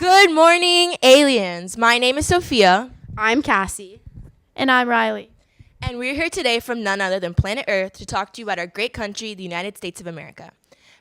Good morning, aliens. My name is Sophia, I'm Cassie. And I'm Riley. and we're here today from none other than planet Earth to talk to you about our great country, the United States of America.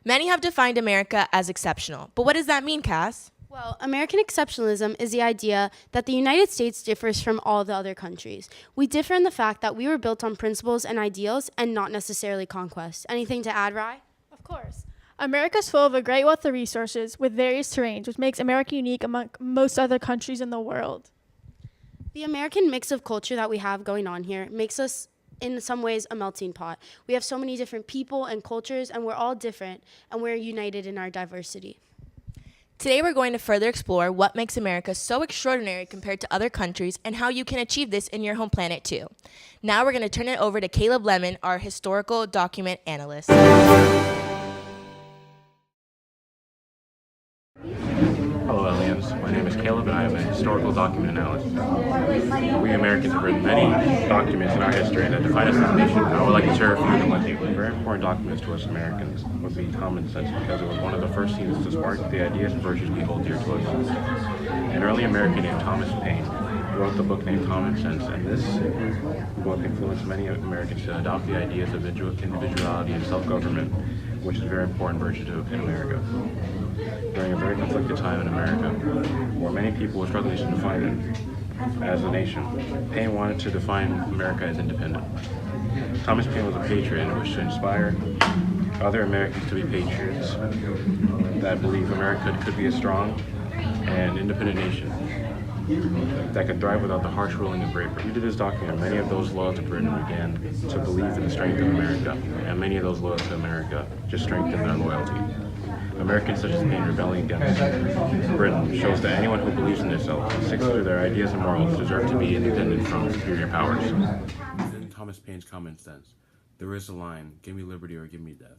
Many have defined America as exceptional, but what does that mean, Cass? Well, American exceptionalism is the idea that the United States differs from all the other countries. We differ in the fact that we were built on principles and ideals and not necessarily conquest. Anything to add, Rye? Of course. America's full of a great wealth of resources with various terrains, which makes America unique among most other countries in the world. The American mix of culture that we have going on here makes us, in some ways, a melting pot. We have so many different people and cultures, and we're all different, and we're united in our diversity. Today we're going to further explore what makes America so extraordinary compared to other countries and how you can achieve this in your home planet too. Now we're going to turn it over to Caleb Lemon, our historical document analyst. Hello, aliens. My name is Caleb, and I am a historical document analyst. We Americans have written many documents in our history that define us as a nation. I would like to share a few of them with you. Very important documents to us Americans would be common sense, because it was one of the first things to spark the ideas and virtues we hold dear to us. An early American named Thomas Paine wrote the book named Common Sense, and this book influenced many Americans to adopt the ideas of individuality and self-government, which is a very important virtue in America. During a very conflicted time in America, where many people were struggling to define it as a nation, Paine wanted to define America as independent. Thomas Paine was a patriot and wished to inspire other Americans to be patriots that believe America could be a strong and independent nation that could thrive without the harsh ruling of bravery. Due to this document, many of those loyal to Britain began to believe in the strength of America, and many of those loyal to America just strengthened their loyalty. Americans such as Paine rebelling against Britain shows that anyone who believes in themselves and sticks to their ideas and morals deserve to be independent from superior powers. In Thomas Paine's Common Sense, there is a line, "Give me liberty or give me death."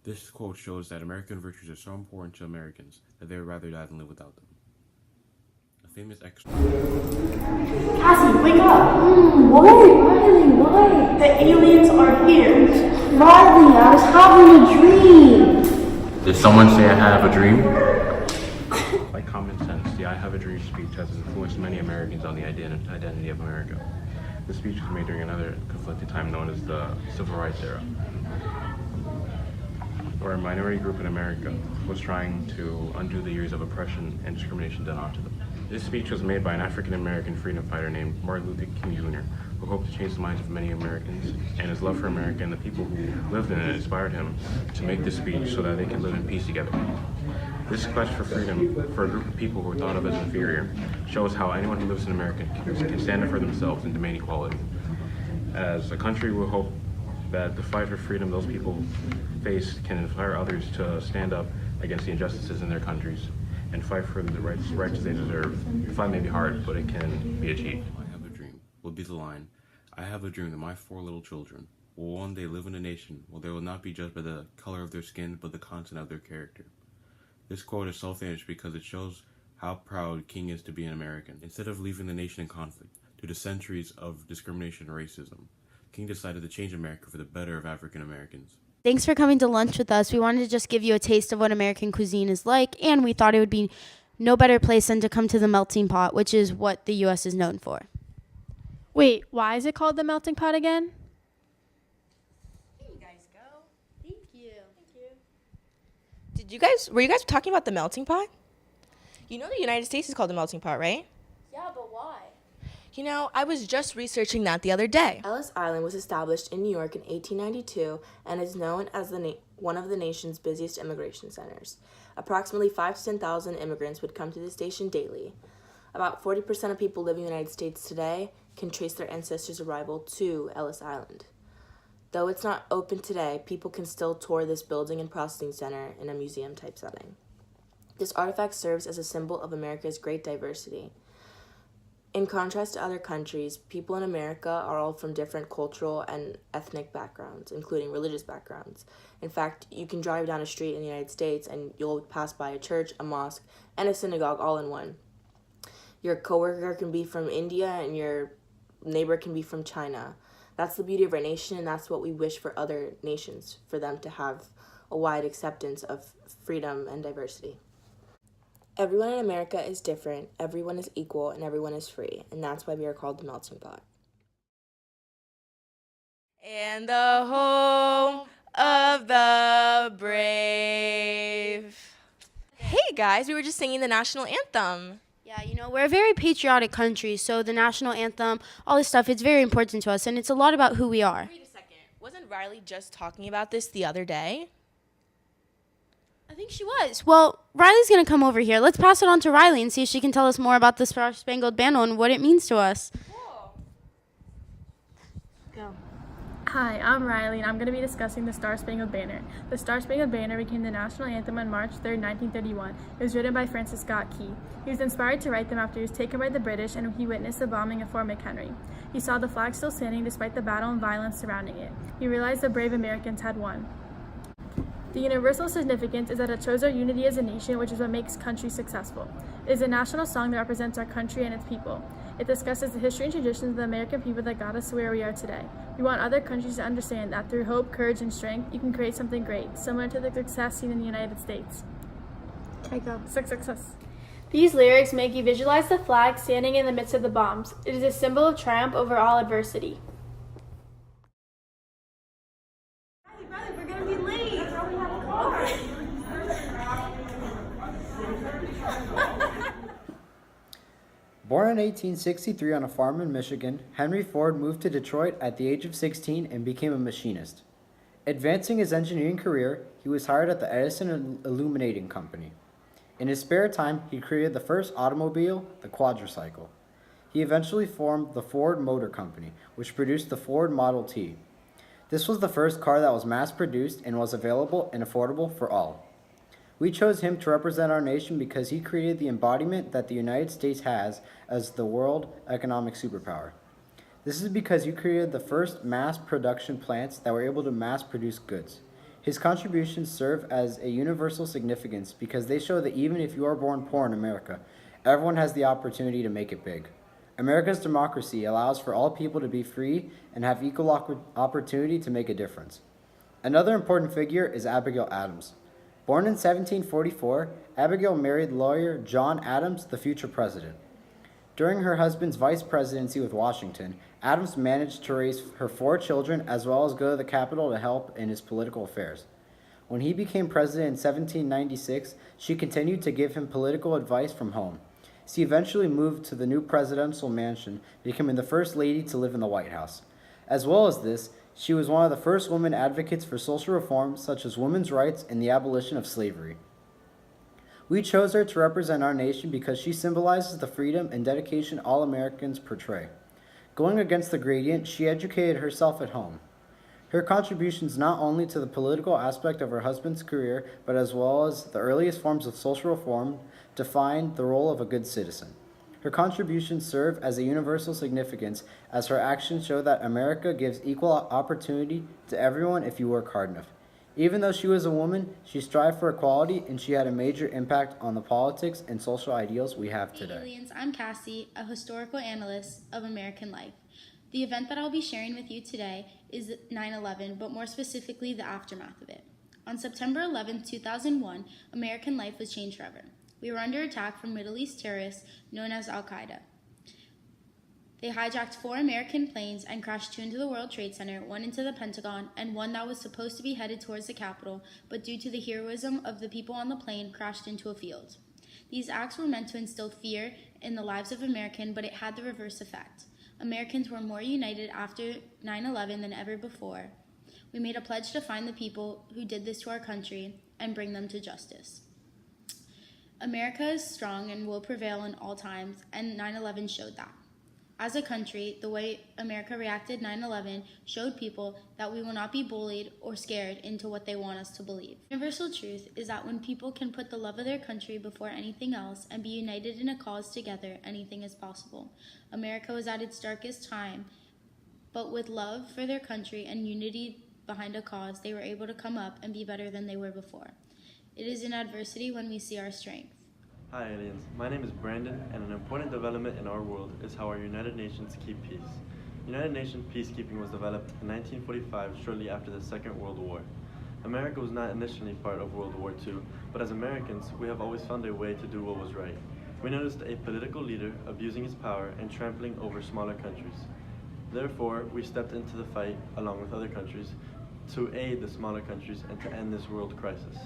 This quote shows that American virtues are so important to Americans that they would rather die than live without them. A famous extra. Cassie, wake up! What? Riley, what? The aliens are here. Riley, I was having a dream. Did someone say I have a dream? Like Common Sense, the I Have a Dream speech has influenced many Americans on the identity of America. This speech was made during another conflicted time known as the Civil Rights era, where a minority group in America was trying to undo the years of oppression and discrimination done onto them. This speech was made by an African-American freedom fighter named Martin Luther King Jr., who hoped to change the minds of many Americans, and his love for America and the people who lived in it inspired him to make this speech so that they could live in peace together. This quest for freedom for a group of people who were thought of as inferior shows how anyone who lives in America can stand up for themselves and demand equality. As a country, we hope that the fight for freedom those people face can inspire others to stand up against the injustices in their countries and fight for the rights they deserve. The fight may be hard, but it can be achieved. I have a dream will be the line. I have a dream that my 4 little children will one day live in a nation where they will not be judged by the color of their skin, but the content of their character. This quote is self-finished because it shows how proud King is to be an American. Instead of leaving the nation in conflict due to centuries of discrimination and racism, King decided to change America for the better of African Americans. Thanks for coming to lunch with us. We wanted to just give you a taste of what American cuisine is like, and we thought it would be no better place than to come to the melting pot, which is what the U.S. is known for. Wait, why is it called the melting pot again? Here you guys go. Thank you. Were you guys talking about the melting pot? You know the United States is called the melting pot, right? Yeah, but why? You know, I was just researching that the other day. Ellis Island was established in New York in 1892 and is known as one of the nation's busiest immigration centers. Approximately 5,000 to 10,000 immigrants would come to the station daily. About 40% of people living in the United States today can trace their ancestors' arrival to Ellis Island. Though it's not open today, people can still tour this building and processing center in a museum-type setting. This artifact serves as a symbol of America's great diversity. In contrast to other countries, people in America are all from different cultural and ethnic backgrounds, including religious backgrounds. In fact, you can drive down a street in the United States and you'll pass by a church, a mosque, and a synagogue all in one. Your coworker can be from India and your neighbor can be from China. That's the beauty of our nation, and that's what we wish for other nations, for them to have a wide acceptance of freedom and diversity. Everyone in America is different, everyone is equal, and everyone is free, and that's why we are called the melting pot. And the home of the brave. Hey guys, we were just singing the national anthem. Yeah, you know, we're a very patriotic country, so the national anthem, all this stuff, it's very important to us, and it's a lot about who we are. Wait a second. Wasn't Riley just talking about this the other day? I think she was. Well, Riley's going to come over here. Let's pass it on to Riley and see if she can tell us more about the Star-Spangled Banner and what it means to us. Go. Hi, I'm Riley, and I'm going to be discussing the Star-Spangled Banner. The Star-Spangled Banner became the national anthem on March 3, 1931. It was written by Francis Scott Key. He was inspired to write them after he was taken by the British and he witnessed the bombing of Fort McHenry. He saw the flag still standing despite the battle and violence surrounding it. He realized the brave Americans had won. The universal significance is that it shows our unity as a nation, which is what makes countries successful. It is a national song that represents our country and its people. It discusses the history and traditions of the American people that got us to where we are today. We want other countries to understand that through hope, courage, and strength, you can create something great, similar to the success seen in the United States. Okay, go. Success. These lyrics make you visualize the flag standing in the midst of the bombs. It is a symbol of triumph over all adversity. We're gonna be late. We have a car. Born in 1863 on a farm in Michigan, Henry Ford moved to Detroit at the age of 16 and became a machinist. Advancing his engineering career, he was hired at the Edison Illuminating Company. In his spare time, he created the first automobile, the quadricycle. He eventually formed the Ford Motor Company, which produced the Ford Model T. This was the first car that was mass-produced and was available and affordable for all. We chose him to represent our nation because he created the embodiment that the United States has as the world economic superpower. This is because he created the first mass production plants that were able to mass produce goods. His contributions serve as a universal significance because they show that even if you are born poor in America, everyone has the opportunity to make it big. America's democracy allows for all people to be free and have equal opportunity to make a difference. Another important figure is Abigail Adams. Born in 1744, Abigail married lawyer John Adams, the future president. During her husband's vice presidency with Washington, Adams managed to raise her 4 children as well as go to the Capitol to help in his political affairs. When he became president in 1796, she continued to give him political advice from home. She eventually moved to the new presidential mansion, becoming the first lady to live in the White House. As well as this, she was one of the first women advocates for social reforms such as women's rights and the abolition of slavery. We chose her to represent our nation because she symbolizes the freedom and dedication all Americans portray. Going against the gradient, she educated herself at home. Her contributions not only to the political aspect of her husband's career, but as well as the earliest forms of social reform, defined the role of a good citizen. Her contributions serve as a universal significance as her actions show that America gives equal opportunity to everyone if you work hard enough. Even though she was a woman, she strived for equality and she had a major impact on the politics and social ideals we have today. Hey aliens, I'm Cassie, a historical analyst of American life. The event that I'll be sharing with you today is 9/11, but more specifically the aftermath of it. On September 11, 2001, American life was changed forever. We were under attack from Middle East terrorists known as Al-Qaeda. They hijacked 4 American planes and crashed 2 into the World Trade Center, 1 into the Pentagon, and 1 that was supposed to be headed towards the Capitol, but due to the heroism of the people on the plane, crashed into a field. These acts were meant to instill fear in the lives of Americans, but it had the reverse effect. Americans were more united after 9/11 than ever before. We made a pledge to find the people who did this to our country and bring them to justice. America is strong and will prevail in all times, and 9/11 showed that. As a country, the way America reacted 9/11 showed people that we will not be bullied or scared into what they want us to believe. Universal truth is that when people can put the love of their country before anything else and be united in a cause together, anything is possible. America was at its darkest time, but with love for their country and unity behind a cause, they were able to come up and be better than they were before. It is in adversity when we see our strength. Hi aliens, my name is Brandon, and an important development in our world is how our United Nations keep peace. United Nations peacekeeping was developed in 1945, shortly after the Second World War. America was not initially part of World War II, but as Americans, we have always found a way to do what was right. We noticed a political leader abusing his power and trampling over smaller countries. Therefore, we stepped into the fight, along with other countries, to aid the smaller countries and to end this world crisis.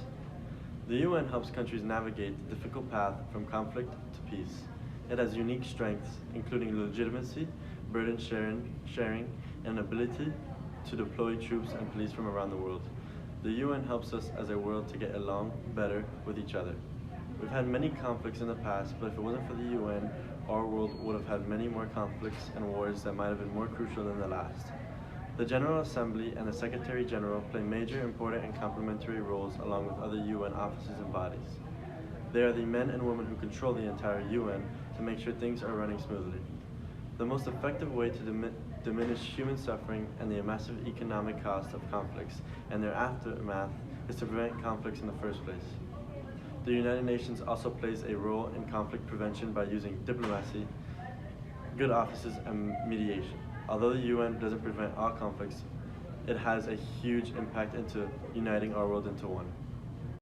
The UN helps countries navigate the difficult path from conflict to peace. It has unique strengths, including legitimacy, burden sharing, and ability to deploy troops and police from around the world. The UN helps us as a world to get along better with each other. We've had many conflicts in the past, but if it wasn't for the UN, our world would have had many more conflicts and wars that might have been more crucial than the last. The General Assembly and the Secretary General play major, important, and complementary roles along with other UN offices and bodies. They are the men and women who control the entire UN to make sure things are running smoothly. The most effective way to diminish human suffering and the massive economic cost of conflicts and their aftermath is to prevent conflicts in the first place. The United Nations also plays a role in conflict prevention by using diplomacy, good offices, and mediation. Although the UN doesn't prevent all conflicts, it has a huge impact into uniting our world into one.